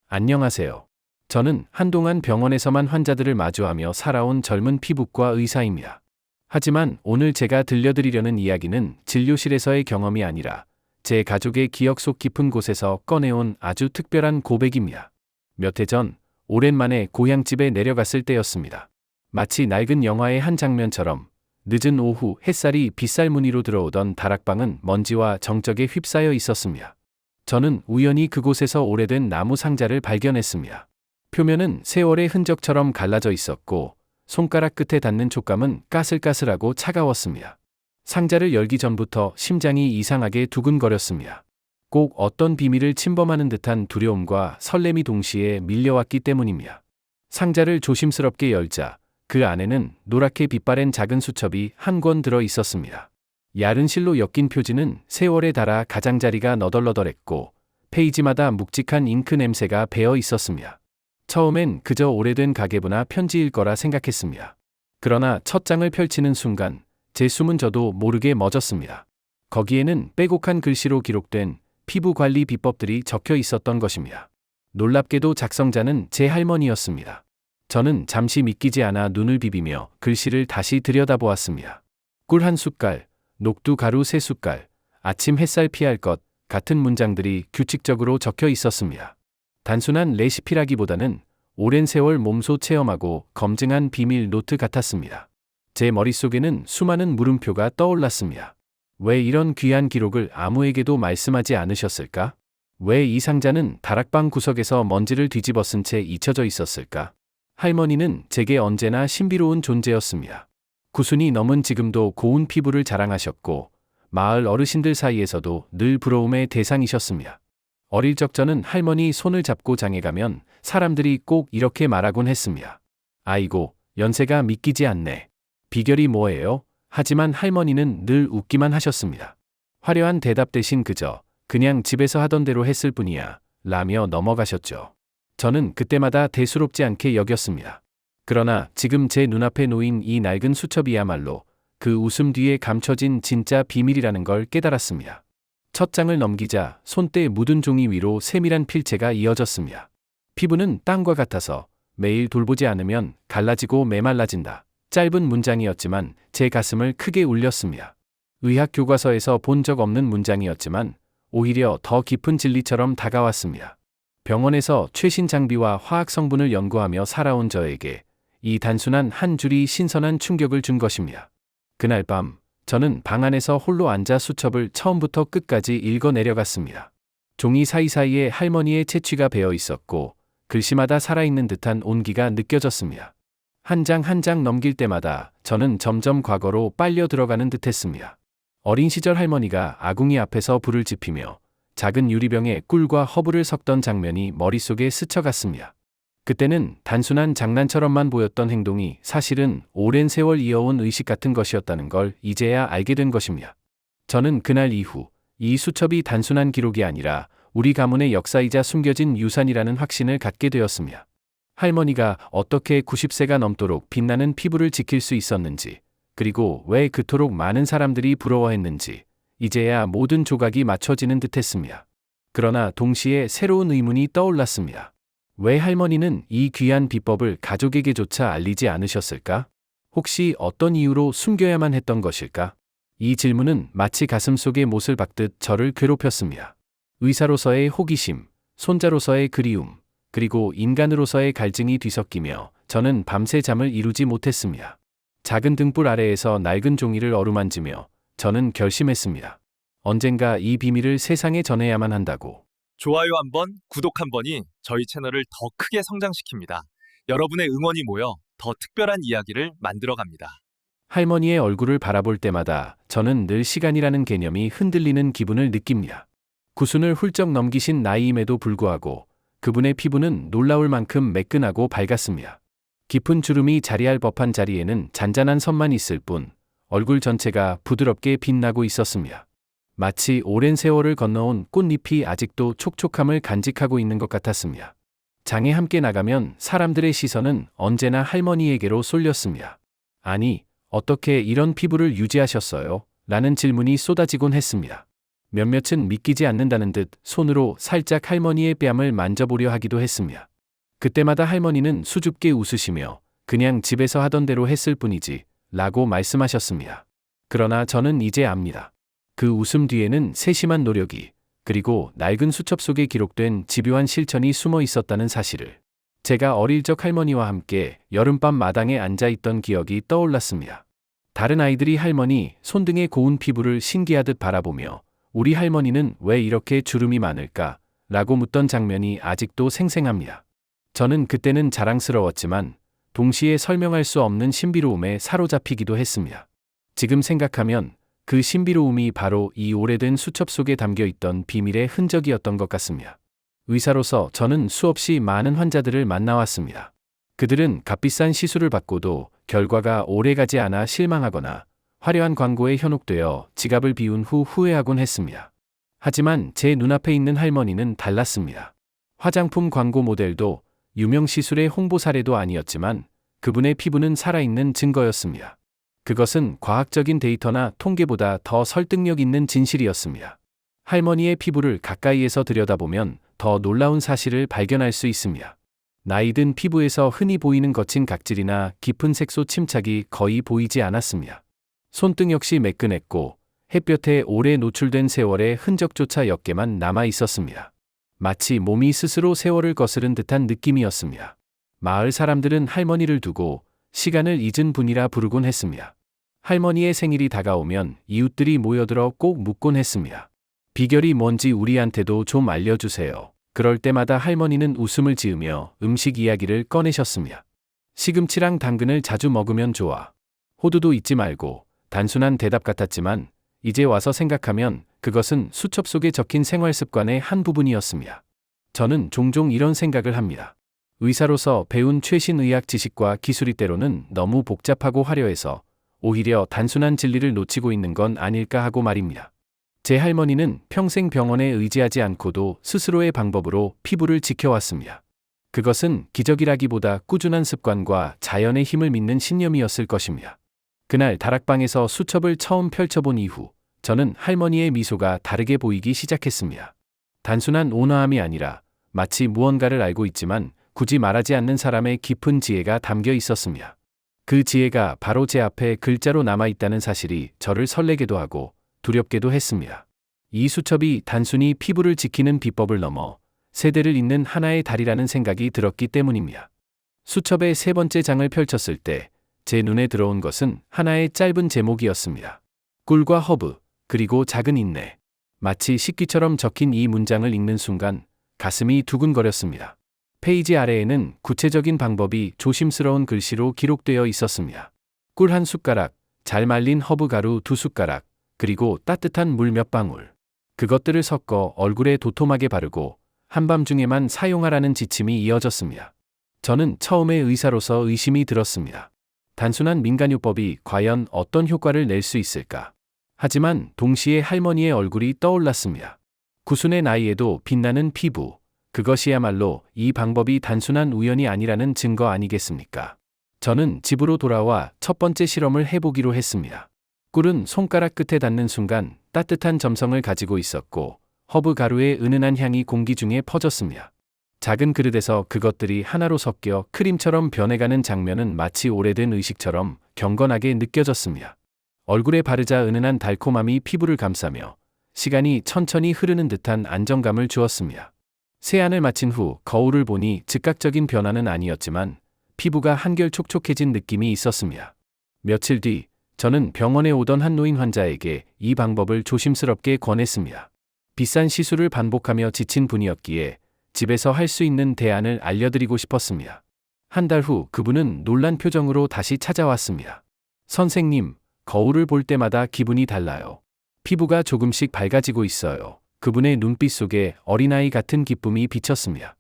안녕하세요. 저는 한동안 병원에서만 환자들을 마주하며 살아온 젊은 피부과 의사입니다. 하지만 오늘 제가 들려드리려는 이야기는 진료실에서의 경험이 아니라 제 가족의 기억 속 깊은 곳에서 꺼내온 아주 특별한 고백입니다. 몇 해 전, 오랜만에 고향집에 내려갔을 때였습니다. 마치 낡은 영화의 한 장면처럼 늦은 오후 햇살이 빗살 무늬로 들어오던 다락방은 먼지와 정적에 휩싸여 있었습니다. 저는 우연히 그곳에서 오래된 나무 상자를 발견했습니다. 표면은 세월의 흔적처럼 갈라져 있었고 손가락 끝에 닿는 촉감은 까슬까슬하고 차가웠습니다. 상자를 열기 전부터 심장이 이상하게 두근거렸습니다. 꼭 어떤 비밀을 침범하는 듯한 두려움과 설렘이 동시에 밀려왔기 때문입니다. 상자를 조심스럽게 열자 그 안에는 노랗게 빛바랜 작은 수첩이 한 권 들어 있었습니다. 얇은 실로 엮인 표지는 세월에 닳아 가장자리가 너덜너덜했고 페이지마다 묵직한 잉크 냄새가 배어 있었습니다. 처음엔 그저 오래된 가계부나 편지일 거라 생각했습니다. 그러나 첫 장을 펼치는 순간 제 숨은 저도 모르게 멎었습니다. 거기에는 빼곡한 글씨로 기록된 피부 관리 비법들이 적혀 있었던 것입니다. 놀랍게도 작성자는 제 할머니였습니다. 저는 잠시 믿기지 않아 눈을 비비며 글씨를 다시 들여다보았습니다. 꿀 한 숟갈, 녹두 가루 3숟갈, 아침 햇살 피할 것 같은 문장들이 규칙적으로 적혀 있었습니다. 단순한 레시피라기보다는 오랜 세월 몸소 체험하고 검증한 비밀 노트 같았습니다. 제 머릿속에는 수많은 물음표가 떠올랐습니다. 왜 이런 귀한 기록을 아무에게도 말씀하지 않으셨을까? 왜 이 상자는 다락방 구석에서 먼지를 뒤집어 쓴 채 잊혀져 있었을까? 할머니는 제게 언제나 신비로운 존재였습니다. 90이 넘은 지금도 고운 피부를 자랑하셨고 마을 어르신들 사이에서도 늘 부러움의 대상이셨습니다. 어릴 적 저는 할머니 손을 잡고 장에 가면 사람들이 꼭 이렇게 말하곤 했습니다. 아이고, 연세가 믿기지 않네. 비결이 뭐예요? 하지만 할머니는 늘 웃기만 하셨습니다. 화려한 대답 대신 그냥 집에서 하던 대로 했을 뿐이야 라며 넘어가셨죠. 저는 그때마다 대수롭지 않게 여겼습니다. 그러나 지금 제 눈앞에 놓인 이 낡은 수첩이야말로 그 웃음 뒤에 감춰진 진짜 비밀이라는 걸 깨달았습니다. 첫 장을 넘기자 손때 묻은 종이 위로 세밀한 필체가 이어졌습니다. 피부는 땅과 같아서 매일 돌보지 않으면 갈라지고 메말라진다. 짧은 문장이었지만 제 가슴을 크게 울렸습니다. 의학 교과서에서 본 적 없는 문장이었지만 오히려 더 깊은 진리처럼 다가왔습니다. 병원에서 최신 장비와 화학 성분을 연구하며 살아온 저에게 이 단순한 한 줄이 신선한 충격을 준 것입니다. 그날 밤, 저는 방 안에서 홀로 앉아 수첩을 처음부터 끝까지 읽어 내려갔습니다. 종이 사이사이에 할머니의 채취가 배어 있었고 글씨마다 살아있는 듯한 온기가 느껴졌습니다. 한 장 한 장 넘길 때마다 저는 점점 과거로 빨려 들어가는 듯했습니다. 어린 시절 할머니가 아궁이 앞에서 불을 지피며 작은 유리병에 꿀과 허브를 섞던 장면이 머릿속에 스쳐갔습니다. 그때는 단순한 장난처럼만 보였던 행동이 사실은 오랜 세월 이어온 의식 같은 것이었다는 걸 이제야 알게 된 것입니다. 저는 그날 이후 이 수첩이 단순한 기록이 아니라 우리 가문의 역사이자 숨겨진 유산이라는 확신을 갖게 되었습니다. 할머니가 어떻게 90세가 넘도록 빛나는 피부를 지킬 수 있었는지, 그리고 왜 그토록 많은 사람들이 부러워했는지, 이제야 모든 조각이 맞춰지는 듯했습니다. 그러나 동시에 새로운 의문이 떠올랐습니다. 왜 할머니는 이 귀한 비법을 가족에게조차 알리지 않으셨을까? 혹시 어떤 이유로 숨겨야만 했던 것일까? 이 질문은 마치 가슴속에 못을 박듯 저를 괴롭혔습니다. 의사로서의 호기심, 손자로서의 그리움, 그리고 인간으로서의 갈증이 뒤섞이며 저는 밤새 잠을 이루지 못했습니다. 작은 등불 아래에서 낡은 종이를 어루만지며 저는 결심했습니다. 언젠가 이 비밀을 세상에 전해야만 한다고. 좋아요 한 번, 구독 한 번이 저희 채널을 더 크게 성장시킵니다. 여러분의 응원이 모여 더 특별한 이야기를 만들어갑니다. 할머니의 얼굴을 바라볼 때마다 저는 늘 시간이라는 개념이 흔들리는 기분을 느낍니다. 90을 훌쩍 넘기신 나이임에도 불구하고 그분의 피부는 놀라울 만큼 매끈하고 밝았습니다. 깊은 주름이 자리할 법한 자리에는 잔잔한 선만 있을 뿐 얼굴 전체가 부드럽게 빛나고 있었습니다. 마치 오랜 세월을 건너온 꽃잎이 아직도 촉촉함을 간직하고 있는 것 같았습니다. 장에 함께 나가면 사람들의 시선은 언제나 할머니에게로 쏠렸습니다. 아니, 어떻게 이런 피부를 유지하셨어요? 라는 질문이 쏟아지곤 했습니다. 몇몇은 믿기지 않는다는 듯 손으로 살짝 할머니의 뺨을 만져보려 하기도 했으며 그때마다 할머니는 수줍게 웃으시며 그냥 집에서 하던 대로 했을 뿐이지 라고 말씀하셨습니다. 그러나 저는 이제 압니다. 그 웃음 뒤에는 세심한 노력이 그리고 낡은 수첩 속에 기록된 집요한 실천이 숨어 있었다는 사실을. 제가 어릴 적 할머니와 함께 여름밤 마당에 앉아 있던 기억이 떠올랐습니다. 다른 아이들이 할머니 손등의 고운 피부를 신기하듯 바라보며 우리 할머니는 왜 이렇게 주름이 많을까? 라고 묻던 장면이 아직도 생생합니다. 저는 그때는 자랑스러웠지만 동시에 설명할 수 없는 신비로움에 사로잡히기도 했습니다. 지금 생각하면 그 신비로움이 바로 이 오래된 수첩 속에 담겨 있던 비밀의 흔적이었던 것 같습니다. 의사로서 저는 수없이 많은 환자들을 만나왔습니다. 그들은 값비싼 시술을 받고도 결과가 오래가지 않아 실망하거나 화려한 광고에 현혹되어 지갑을 비운 후 후회하곤 했습니다. 하지만 제 눈앞에 있는 할머니는 달랐습니다. 화장품 광고 모델도 유명 시술의 홍보 사례도 아니었지만 그분의 피부는 살아있는 증거였습니다. 그것은 과학적인 데이터나 통계보다 더 설득력 있는 진실이었습니다. 할머니의 피부를 가까이에서 들여다보면 더 놀라운 사실을 발견할 수 있습니다. 나이든 피부에서 흔히 보이는 거친 각질이나 깊은 색소 침착이 거의 보이지 않았습니다. 손등 역시 매끈했고 햇볕에 오래 노출된 세월의 흔적조차 옅게만 남아 있었습니다. 마치 몸이 스스로 세월을 거스른 듯한 느낌이었습니다. 마을 사람들은 할머니를 두고 시간을 잊은 분이라 부르곤 했습니다. 할머니의 생일이 다가오면 이웃들이 모여들어 꼭 묻곤 했습니다. 비결이 뭔지 우리한테도 좀 알려주세요. 그럴 때마다 할머니는 웃음을 지으며 음식 이야기를 꺼내셨습니다. 시금치랑 당근을 자주 먹으면 좋아. 호두도 잊지 말고. 단순한 대답 같았지만 이제 와서 생각하면 그것은 수첩 속에 적힌 생활 습관의 한 부분이었습니다. 저는 종종 이런 생각을 합니다. 의사로서 배운 최신 의학 지식과 기술이 때로는 너무 복잡하고 화려해서 오히려 단순한 진리를 놓치고 있는 건 아닐까 하고 말입니다. 제 할머니는 평생 병원에 의지하지 않고도 스스로의 방법으로 피부를 지켜왔습니다. 그것은 기적이라기보다 꾸준한 습관과 자연의 힘을 믿는 신념이었을 것입니다. 그날 다락방에서 수첩을 처음 펼쳐본 이후 저는 할머니의 미소가 다르게 보이기 시작했습니다. 단순한 온화함이 아니라 마치 무언가를 알고 있지만 굳이 말하지 않는 사람의 깊은 지혜가 담겨 있었습니다. 그 지혜가 바로 제 앞에 글자로 남아있다는 사실이 저를 설레게도 하고 두렵게도 했습니다. 이 수첩이 단순히 피부를 지키는 비법을 넘어 세대를 잇는 하나의 달이라는 생각이 들었기 때문입니다. 수첩의 세 번째 장을 펼쳤을 때 제 눈에 들어온 것은 하나의 짧은 제목이었습니다. 꿀과 허브, 그리고 작은 인내. 마치 식기처럼 적힌 이 문장을 읽는 순간 가슴이 두근거렸습니다. 페이지 아래에는 구체적인 방법이 조심스러운 글씨로 기록되어 있었습니다. 꿀 한 숟가락, 잘 말린 허브 가루 2숟가락, 그리고 따뜻한 물 몇 방울. 그것들을 섞어 얼굴에 도톰하게 바르고 한밤중에만 사용하라는 지침이 이어졌습니다. 저는 처음에 의사로서 의심이 들었습니다. 단순한 민간요법이 과연 어떤 효과를 낼 수 있을까? 하지만 동시에 할머니의 얼굴이 떠올랐습니다. 구순의 나이에도 빛나는 피부. 그것이야말로 이 방법이 단순한 우연이 아니라는 증거 아니겠습니까? 저는 집으로 돌아와 첫 번째 실험을 해보기로 했습니다. 꿀은 손가락 끝에 닿는 순간 따뜻한 점성을 가지고 있었고 허브 가루의 은은한 향이 공기 중에 퍼졌습니다. 작은 그릇에서 그것들이 하나로 섞여 크림처럼 변해가는 장면은 마치 오래된 의식처럼 경건하게 느껴졌습니다. 얼굴에 바르자 은은한 달콤함이 피부를 감싸며 시간이 천천히 흐르는 듯한 안정감을 주었습니다. 세안을 마친 후 거울을 보니 즉각적인 변화는 아니었지만 피부가 한결 촉촉해진 느낌이 있었습니다. 며칠 뒤 저는 병원에 오던 한 노인 환자에게 이 방법을 조심스럽게 권했습니다. 비싼 시술을 반복하며 지친 분이었기에 집에서 할 수 있는 대안을 알려드리고 싶었습니다. 한 달 후 그분은 놀란 표정으로 다시 찾아왔습니다. 선생님, 거울을 볼 때마다 기분이 달라요. 피부가 조금씩 밝아지고 있어요. 그분의 눈빛 속에 어린아이 같은 기쁨이 비쳤습니다.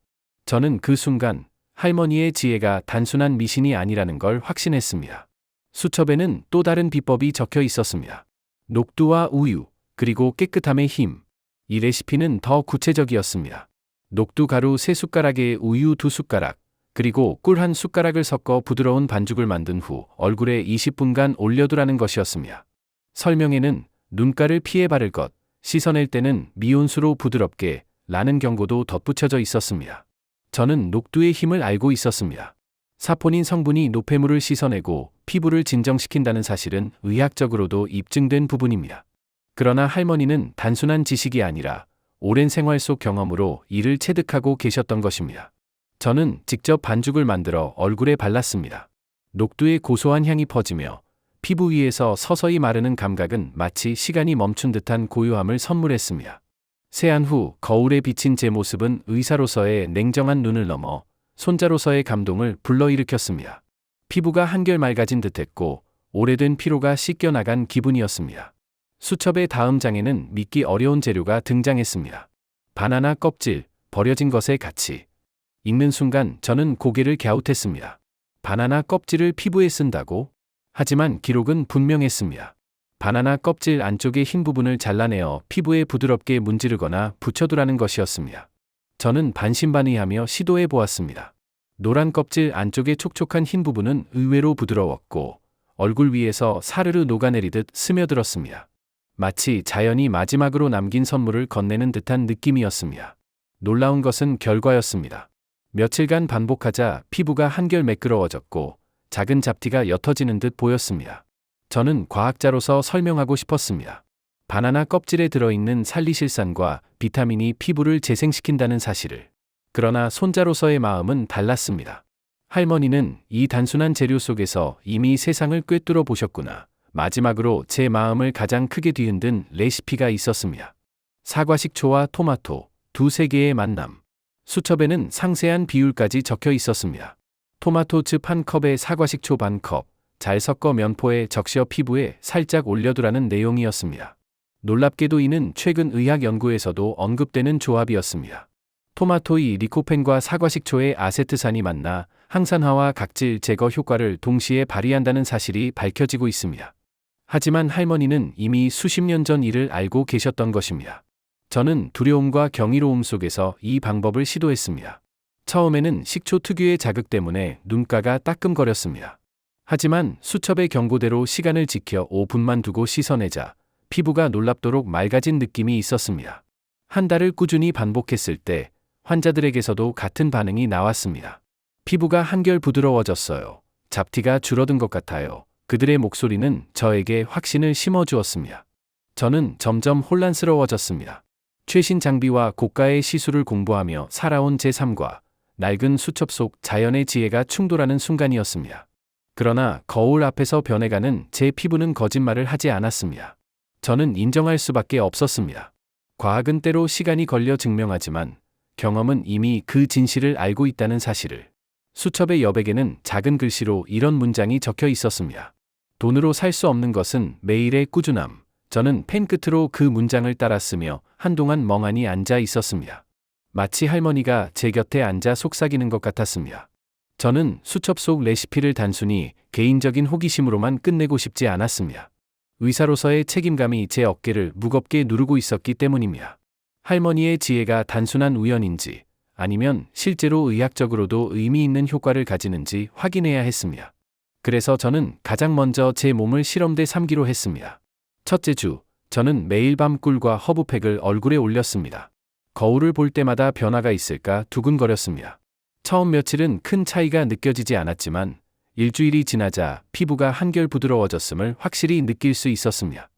저는 그 순간 할머니의 지혜가 단순한 미신이 아니라는 걸 확신했습니다. 수첩에는 또 다른 비법이 적혀 있었습니다. 녹두와 우유, 그리고 깨끗함의 힘. 이 레시피는 더 구체적이었습니다. 녹두 가루 3숟가락에 우유 2숟가락, 그리고 꿀 1숟가락을 섞어 부드러운 반죽을 만든 후 얼굴에 20분간 올려두라는 것이었습니다. 설명에는 눈가를 피해 바를 것, 씻어낼 때는 미온수로 부드럽게 라는 경고도 덧붙여져 있었습니다. 저는 녹두의 힘을 알고 있었습니다. 사포닌 성분이 노폐물을 씻어내고 피부를 진정시킨다는 사실은 의학적으로도 입증된 부분입니다. 그러나 할머니는 단순한 지식이 아니라 오랜 생활 속 경험으로 이를 체득하고 계셨던 것입니다. 저는 직접 반죽을 만들어 얼굴에 발랐습니다. 녹두의 고소한 향이 퍼지며 피부 위에서 서서히 마르는 감각은 마치 시간이 멈춘 듯한 고요함을 선물했습니다. 세안 후 거울에 비친 제 모습은 의사로서의 냉정한 눈을 넘어 손자로서의 감동을 불러일으켰습니다. 피부가 한결 맑아진 듯했고 오래된 피로가 씻겨나간 기분이었습니다. 수첩의 다음 장에는 믿기 어려운 재료가 등장했습니다. 바나나 껍질, 버려진 것의 가치. 읽는 순간 저는 고개를 갸웃했습니다. 바나나 껍질을 피부에 쓴다고? 하지만 기록은 분명했습니다. 바나나 껍질 안쪽의 흰 부분을 잘라내어 피부에 부드럽게 문지르거나 붙여두라는 것이었습니다. 저는 반신반의하며 시도해 보았습니다. 노란 껍질 안쪽의 촉촉한 흰 부분은 의외로 부드러웠고 얼굴 위에서 사르르 녹아내리듯 스며들었습니다. 마치 자연이 마지막으로 남긴 선물을 건네는 듯한 느낌이었습니다. 놀라운 것은 결과였습니다. 며칠간 반복하자 피부가 한결 매끄러워졌고 작은 잡티가 옅어지는 듯 보였습니다. 저는 과학자로서 설명하고 싶었습니다. 바나나 껍질에 들어있는 살리실산과 비타민이 피부를 재생시킨다는 사실을. 그러나 손자로서의 마음은 달랐습니다. 할머니는 이 단순한 재료 속에서 이미 세상을 꿰뚫어 보셨구나. 마지막으로 제 마음을 가장 크게 뒤흔든 레시피가 있었습니다. 사과식초와 토마토, 두세 개의 만남. 수첩에는 상세한 비율까지 적혀 있었습니다. 토마토즙 1컵에 사과식초 반컵, 잘 섞어 면포에 적셔 피부에 살짝 올려두라는 내용이었습니다. 놀랍게도 이는 최근 의학 연구에서도 언급되는 조합이었습니다. 토마토의 리코펜과 사과식초의 아세트산이 만나 항산화와 각질 제거 효과를 동시에 발휘한다는 사실이 밝혀지고 있습니다. 하지만 할머니는 이미 수십 년 전 이를 알고 계셨던 것입니다. 저는 두려움과 경이로움 속에서 이 방법을 시도했습니다. 처음에는 식초 특유의 자극 때문에 눈가가 따끔거렸습니다. 하지만 수첩의 경고대로 시간을 지켜 5분만 두고 씻어내자 피부가 놀랍도록 맑아진 느낌이 있었습니다. 한 달을 꾸준히 반복했을 때 환자들에게서도 같은 반응이 나왔습니다. 피부가 한결 부드러워졌어요. 잡티가 줄어든 것 같아요. 그들의 목소리는 저에게 확신을 심어주었습니다. 저는 점점 혼란스러워졌습니다. 최신 장비와 고가의 시술을 공부하며 살아온 제 삶과 낡은 수첩 속 자연의 지혜가 충돌하는 순간이었습니다. 그러나 거울 앞에서 변해가는 제 피부는 거짓말을 하지 않았습니다. 저는 인정할 수밖에 없었습니다. 과학은 때로 시간이 걸려 증명하지만 경험은 이미 그 진실을 알고 있다는 사실을. 수첩의 여백에는 작은 글씨로 이런 문장이 적혀 있었습니다. 돈으로 살 수 없는 것은 매일의 꾸준함. 저는 펜 끝으로 그 문장을 따랐으며 한동안 멍하니 앉아 있었습니다. 마치 할머니가 제 곁에 앉아 속삭이는 것 같았습니다. 저는 수첩 속 레시피를 단순히 개인적인 호기심으로만 끝내고 싶지 않았습니다. 의사로서의 책임감이 제 어깨를 무겁게 누르고 있었기 때문입니다. 할머니의 지혜가 단순한 우연인지 아니면 실제로 의학적으로도 의미 있는 효과를 가지는지 확인해야 했습니다. 그래서 저는 가장 먼저 제 몸을 실험대 삼기로 했습니다. 첫째 주, 저는 매일 밤 꿀과 허브팩을 얼굴에 올렸습니다. 거울을 볼 때마다 변화가 있을까 두근거렸습니다. 처음 며칠은 큰 차이가 느껴지지 않았지만 일주일이 지나자 피부가 한결 부드러워졌음을 확실히 느낄 수 있었습니다.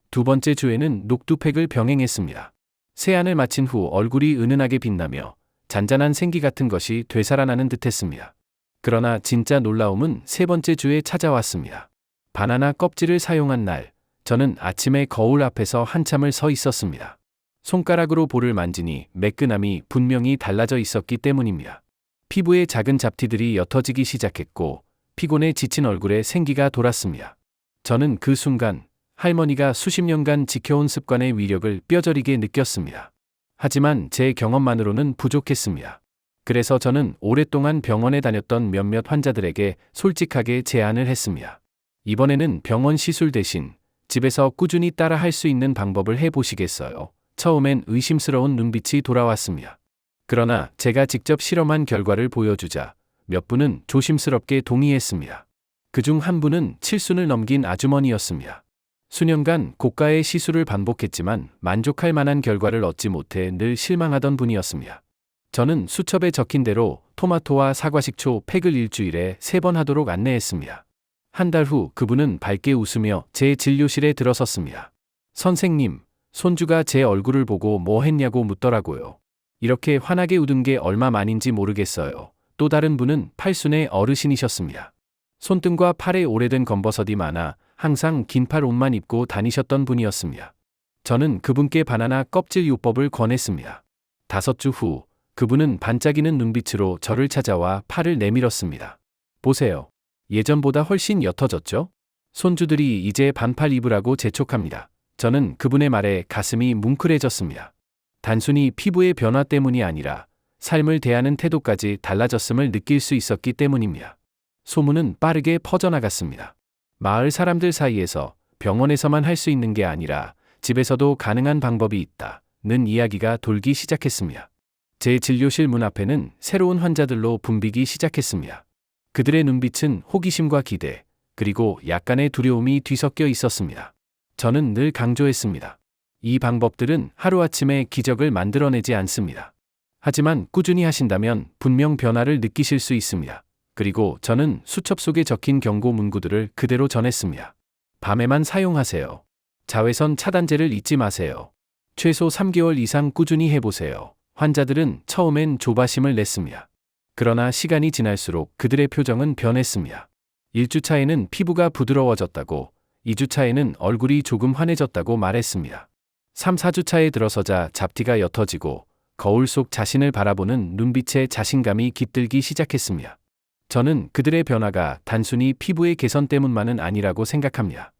두 번째 주에는 녹두팩을 병행했습니다. 세안을 마친 후 얼굴이 은은하게 빛나며 잔잔한 생기 같은 것이 되살아나는 듯했습니다. 그러나 진짜 놀라움은 세 번째 주에 찾아왔습니다. 바나나 껍질을 사용한 날, 저는 아침에 거울 앞에서 한참을 서 있었습니다. 손가락으로 볼을 만지니 매끈함이 분명히 달라져 있었기 때문입니다. 피부에 작은 잡티들이 옅어지기 시작했고 피곤에 지친 얼굴에 생기가 돌았습니다. 저는 그 순간 할머니가 수십 년간 지켜온 습관의 위력을 뼈저리게 느꼈습니다. 하지만 제 경험만으로는 부족했습니다. 그래서 저는 오랫동안 병원에 다녔던 몇몇 환자들에게 솔직하게 제안을 했습니다. 이번에는 병원 시술 대신 집에서 꾸준히 따라 할 수 있는 방법을 해보시겠어요? 처음엔 의심스러운 눈빛이 돌아왔습니다. 그러나 제가 직접 실험한 결과를 보여주자 몇 분은 조심스럽게 동의했습니다. 그중 한 분은 칠순을 넘긴 아주머니였습니다. 수년간 고가의 시술을 반복했지만 만족할 만한 결과를 얻지 못해 늘 실망하던 분이었습니다. 저는 수첩에 적힌 대로 토마토와 사과식초 팩을 일주일에 3번 하도록 안내했습니다. 한 달 후 그분은 밝게 웃으며 제 진료실에 들어섰습니다. 선생님, 손주가 제 얼굴을 보고 뭐 했냐고 묻더라고요. 이렇게 환하게 웃은 게 얼마만인지 모르겠어요. 또 다른 분은 팔순의 어르신이셨습니다. 손등과 팔에 오래된 검버섯이 많아 항상 긴팔 옷만 입고 다니셨던 분이었습니다. 저는 그분께 바나나 껍질 요법을 권했습니다. 5주 후 그분은 반짝이는 눈빛으로 저를 찾아와 팔을 내밀었습니다. 보세요. 예전보다 훨씬 옅어졌죠? 손주들이 이제 반팔 입으라고 재촉합니다. 저는 그분의 말에 가슴이 뭉클해졌습니다. 단순히 피부의 변화 때문이 아니라 삶을 대하는 태도까지 달라졌음을 느낄 수 있었기 때문입니다. 소문은 빠르게 퍼져나갔습니다. 마을 사람들 사이에서 병원에서만 할 수 있는 게 아니라 집에서도 가능한 방법이 있다는 이야기가 돌기 시작했습니다. 제 진료실 문 앞에는 새로운 환자들로 붐비기 시작했습니다. 그들의 눈빛은 호기심과 기대, 그리고 약간의 두려움이 뒤섞여 있었습니다. 저는 늘 강조했습니다. 이 방법들은 하루아침에 기적을 만들어내지 않습니다. 하지만 꾸준히 하신다면 분명 변화를 느끼실 수 있습니다. 그리고 저는 수첩 속에 적힌 경고 문구들을 그대로 전했습니다. 밤에만 사용하세요. 자외선 차단제를 잊지 마세요. 최소 3개월 이상 꾸준히 해보세요. 환자들은 처음엔 조바심을 냈습니다. 그러나 시간이 지날수록 그들의 표정은 변했습니다. 1주차에는 피부가 부드러워졌다고, 2주차에는 얼굴이 조금 환해졌다고 말했습니다. 3, 4주차에 들어서자 잡티가 옅어지고 거울 속 자신을 바라보는 눈빛에 자신감이 깃들기 시작했습니다. 저는 그들의 변화가 단순히 피부의 개선 때문만은 아니라고 생각합니다.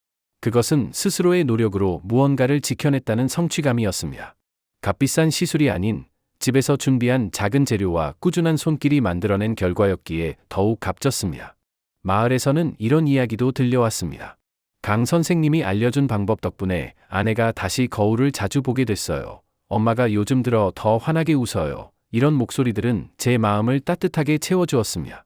그것은 스스로의 노력으로 무언가를 지켜냈다는 성취감이었습니다. 값비싼 시술이 아닌 집에서 준비한 작은 재료와 꾸준한 손길이 만들어낸 결과였기에 더욱 값졌습니다. 마을에서는 이런 이야기도 들려왔습니다. 강 선생님이 알려준 방법 덕분에 아내가 다시 거울을 자주 보게 됐어요. 엄마가 요즘 들어 더 환하게 웃어요. 이런 목소리들은 제 마음을 따뜻하게 채워주었습니다.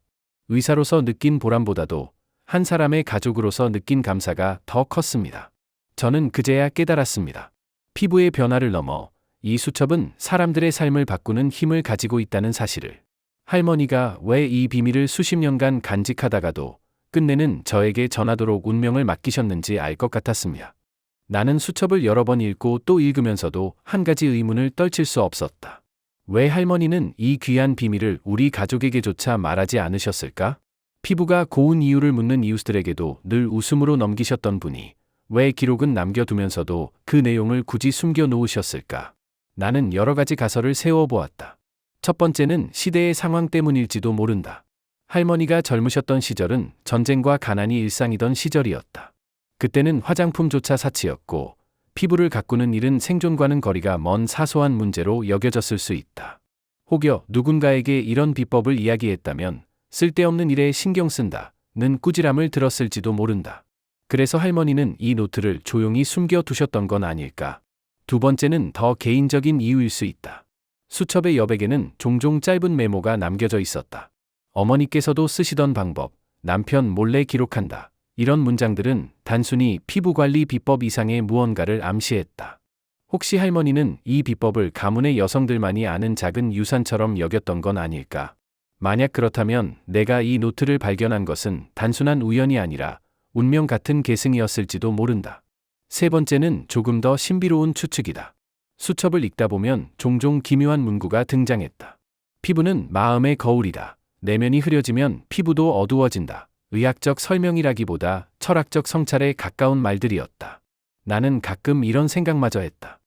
의사로서 느낀 보람보다도 한 사람의 가족으로서 느낀 감사가 더 컸습니다. 저는 그제야 깨달았습니다. 피부의 변화를 넘어 이 수첩은 사람들의 삶을 바꾸는 힘을 가지고 있다는 사실을. 할머니가 왜 이 비밀을 수십 년간 간직하다가도 끝내는 저에게 전하도록 운명을 맡기셨는지 알 것 같았습니다. 나는 수첩을 여러 번 읽고 또 읽으면서도 한 가지 의문을 떨칠 수 없었다. 왜 할머니는 이 귀한 비밀을 우리 가족에게조차 말하지 않으셨을까? 피부가 고운 이유를 묻는 이웃들에게도 늘 웃음으로 넘기셨던 분이 왜 기록은 남겨두면서도 그 내용을 굳이 숨겨 놓으셨을까? 나는 여러 가지 가설을 세워보았다. 첫 번째는 시대의 상황 때문일지도 모른다. 할머니가 젊으셨던 시절은 전쟁과 가난이 일상이던 시절이었다. 그때는 화장품조차 사치였고 피부를 가꾸는 일은 생존과는 거리가 먼 사소한 문제로 여겨졌을 수 있다. 혹여 누군가에게 이런 비법을 이야기했다면 쓸데없는 일에 신경 쓴다는 꾸지람을 들었을지도 모른다. 그래서 할머니는 이 노트를 조용히 숨겨두셨던 건 아닐까. 두 번째는 더 개인적인 이유일 수 있다. 수첩의 여백에는 종종 짧은 메모가 남겨져 있었다. 어머니께서도 쓰시던 방법, 남편 몰래 기록한다. 이런 문장들은 단순히 피부관리 비법 이상의 무언가를 암시했다. 혹시 할머니는 이 비법을 가문의 여성들만이 아는 작은 유산처럼 여겼던 건 아닐까? 만약 그렇다면 내가 이 노트를 발견한 것은 단순한 우연이 아니라 운명 같은 계승이었을지도 모른다. 세 번째는 조금 더 신비로운 추측이다. 수첩을 읽다 보면 종종 기묘한 문구가 등장했다. 피부는 마음의 거울이다. 내면이 흐려지면 피부도 어두워진다. 의학적 설명이라기보다 철학적 성찰에 가까운 말들이었다. 나는 가끔 이런 생각마저 했다.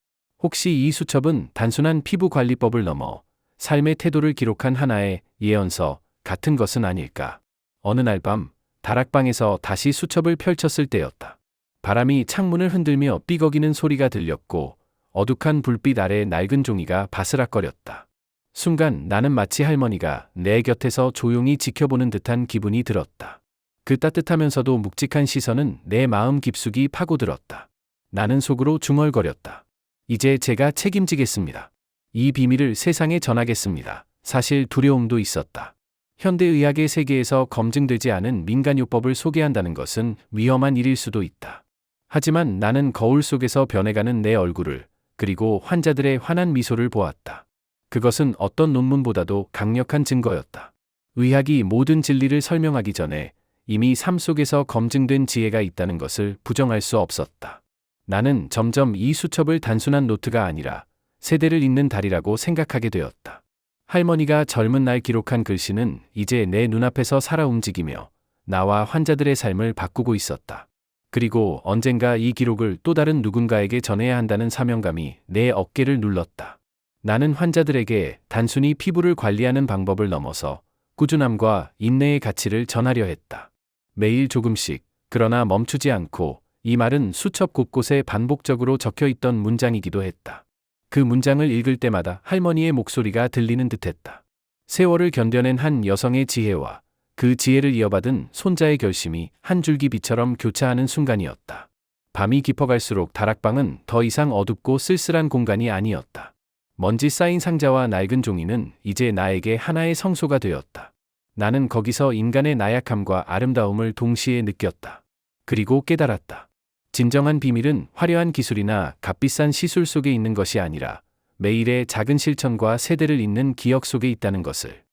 혹시 이 수첩은 단순한 피부 관리법을 넘어 삶의 태도를 기록한 하나의 예언서 같은 것은 아닐까. 어느 날 밤 다락방에서 다시 수첩을 펼쳤을 때였다. 바람이 창문을 흔들며 삐걱이는 소리가 들렸고 어둑한 불빛 아래 낡은 종이가 바스락거렸다. 순간 나는 마치 할머니가 내 곁에서 조용히 지켜보는 듯한 기분이 들었다. 그 따뜻하면서도 묵직한 시선은 내 마음 깊숙이 파고들었다. 나는 속으로 중얼거렸다. 이제 제가 책임지겠습니다. 이 비밀을 세상에 전하겠습니다. 사실 두려움도 있었다. 현대의학의 세계에서 검증되지 않은 민간요법을 소개한다는 것은 위험한 일일 수도 있다. 하지만 나는 거울 속에서 변해가는 내 얼굴을, 그리고 환자들의 환한 미소를 보았다. 그것은 어떤 논문보다도 강력한 증거였다. 의학이 모든 진리를 설명하기 전에 이미 삶 속에서 검증된 지혜가 있다는 것을 부정할 수 없었다. 나는 점점 이 수첩을 단순한 노트가 아니라 세대를 잇는 달이라고 생각하게 되었다. 할머니가 젊은 날 기록한 글씨는 이제 내 눈앞에서 살아 움직이며 나와 환자들의 삶을 바꾸고 있었다. 그리고 언젠가 이 기록을 또 다른 누군가에게 전해야 한다는 사명감이 내 어깨를 눌렀다. 나는 환자들에게 단순히 피부를 관리하는 방법을 넘어서 꾸준함과 인내의 가치를 전하려 했다. 매일 조금씩, 그러나 멈추지 않고, 이 말은 수첩 곳곳에 반복적으로 적혀 있던 문장이기도 했다. 그 문장을 읽을 때마다 할머니의 목소리가 들리는 듯했다. 세월을 견뎌낸 한 여성의 지혜와 그 지혜를 이어받은 손자의 결심이 한 줄기 빛처럼 교차하는 순간이었다. 밤이 깊어갈수록 다락방은 더 이상 어둡고 쓸쓸한 공간이 아니었다. 먼지 쌓인 상자와 낡은 종이는 이제 나에게 하나의 성소가 되었다. 나는 거기서 인간의 나약함과 아름다움을 동시에 느꼈다. 그리고 깨달았다. 진정한 비밀은 화려한 기술이나 값비싼 시술 속에 있는 것이 아니라 매일의 작은 실천과 세대를 잇는 기억 속에 있다는 것을.